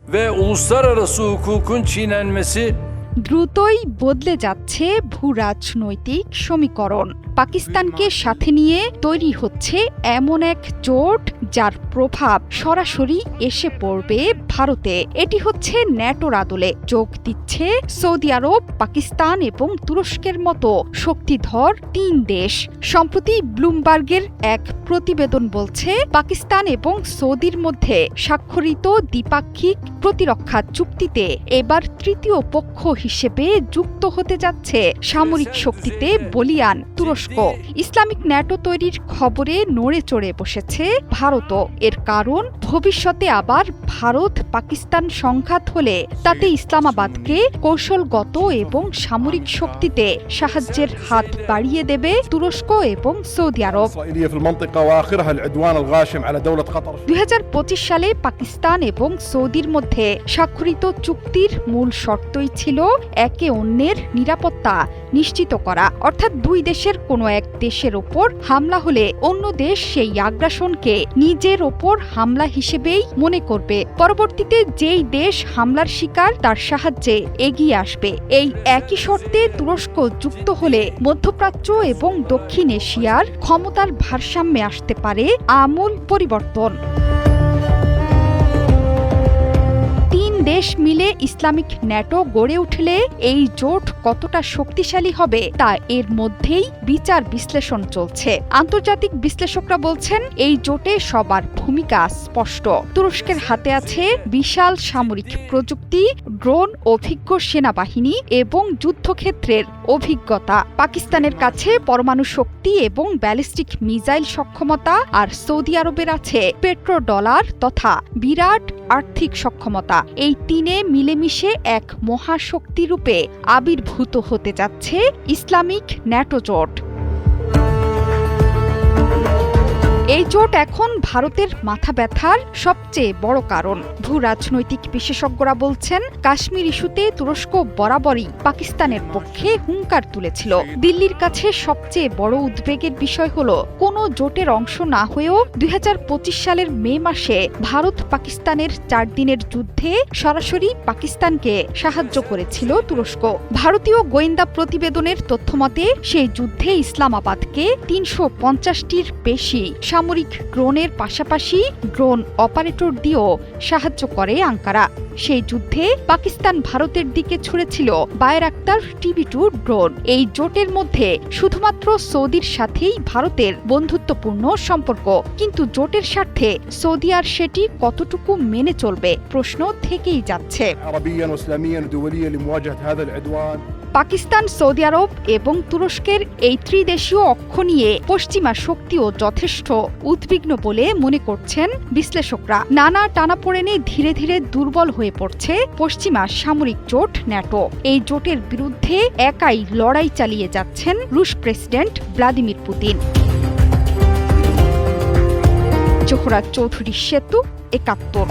ve uluslararası hukukun çiğnenmesi দ্রুতই বদলে যাচ্ছে ভূরাজনৈতিক সমীকরণ। পাকিস্তানকে সাথে নিয়ে তৈরি হচ্ছে এমন এক জোট যার প্রভাব সরাসরি এসে পড়বে ভারতে। এটি হচ্ছে ন্যাটোর আদলে যোগ দিচ্ছে সৌদি আরব, পাকিস্তান এবং তুরস্কের মতো শক্তিধর ৩ দেশ। সম্প্রতি ব্লুমবার্গের এক প্রতিবেদন বলছে, পাকিস্তান এবং সৌদির মধ্যে স্বাক্ষরিত দ্বিপাক্ষিক প্রতিরক্ষা চুক্তিতে এবার তৃতীয় পক্ষ হিসেবে যুক্ত হতে যাচ্ছে সামরিক শক্তিতে বলীয়ান তুরস্ক। ইসলামিক ন্যাটো তৈরির খবরে নড়ে চড়ে বসেছে ভারতও। এর কারণ, ভবিষ্যতে আবার ভারত পাকিস্তান সংঘাত হলে তাতে ইসলামাবাদকে কৌশলগত এবং সামরিক শক্তিতে সাহায্যের হাত বাড়িয়ে দেবে তুরস্ক এবং সৌদি আরব। 2025 সালে পাকিস্তান এবং সৌদির মধ্যে স্বাক্ষরিত চুক্তির মূল শর্তই ছিল একে অন্যের নিরাপত্তা নিশ্চিত করা, অর্থাৎ দুই দেশের কোনো এক দেশের ওপর হামলা হলে অন্য দেশ সেই আগ্রাসনকে নিজের ওপর হামলা হিসেবেই মনে করবে। পরবর্তীতে যেই দেশ হামলার শিকার তার সাহায্যে এগিয়ে আসবে। এই একই শর্তে তুরস্ক যুক্ত হলে মধ্যপ্রাচ্য এবং দক্ষিণ এশিয়ার ক্ষমতার ভারসাম্যে আসতে পারে আমূল পরিবর্তন। দেশ মিলে ইসলামিক ন্যাটো গড়ে উঠলে এই জোট কতটা শক্তিশালী হবে তা এর মধ্যেই বিচার বিশ্লেষণ চলছে। আন্তর্জাতিক বিশ্লেষকরা বলছেন, এই জোটে সবার ভূমিকা স্পষ্ট। তুরস্কের হাতে আছে বিশাল সামরিক প্রযুক্তি, ড্রোন, অভিজ্ঞ সেনাবাহিনী এবং যুদ্ধক্ষেত্রের অভিজ্ঞতা। পাকিস্তানের কাছে পরমাণু শক্তি এবং ব্যালিস্টিক মিসাইল সক্ষমতা, আর সৌদি আরবের আছে পেট্রোডলার তথা বিরাট আর্থিক সক্ষমতা। এই তিনে মিলেমিশে এক মহাশক্তি রূপে আবির্ভূত হতে যাচ্ছে ইসলামিক ন্যাটো জোট। এই জোট এখন ভারতের মাথা ব্যথার সবচেয়ে বড় কারণ। ভূরাজনৈতিক বিশেষজ্ঞরা বলছেন, কাশ্মীর ইস্যুতে তুরস্ক বরাবরই পাকিস্তানের পক্ষে হুঙ্কার তুলেছিল। দিল্লির কাছে সবচেয়ে বড় উদ্বেগের বিষয় হল, কোনো জোটের অংশ না হয়েও 2025 সালের মে মাসে ভারত পাকিস্তানের 4 দিনের যুদ্ধে সরাসরি পাকিস্তানকে সাহায্য করেছিল তুরস্ক। ভারতীয় গোয়েন্দা প্রতিবেদনের তথ্যমতে সেই যুদ্ধে ইসলামাবাদকে 350টির বেশি সামরিক ড্রোনের পাশাপাশি ড্রোন অপারেটর দিয়েও সাহায্য করে আঙ্কারা। সেই যুদ্ধে পাকিস্তান ভারতের দিকে ছুড়েছিল বায়রাক্তার TB2 ড্রোন। এই জোটের মধ্যে শুধুমাত্র সৌদির সাথেই ভারতের বন্ধুত্বপূর্ণ সম্পর্ক, কিন্তু জোটের স্বার্থে সৌদি আর সেটি কতটুকু মেনে চলবে প্রশ্ন থেকেই যাচ্ছে। পাকিস্তান, সৌদি আরব এবং তুরস্কের এই ত্রিদেশীয় অক্ষ নিয়ে পশ্চিমা শক্তিও যথেষ্ট উদ্বিগ্ন বলে মনে করছেন বিশ্লেষকরা। নানা টানাপোড়েনে ধীরে ধীরে দুর্বল হয়ে পড়ছে পশ্চিমা সামরিক জোট ন্যাটো। এই জোটের বিরুদ্ধে একাই লড়াই চালিয়ে যাচ্ছেন রুশ president Vladimir Putin. Zohra Chowdhury, সেতু, ৭১।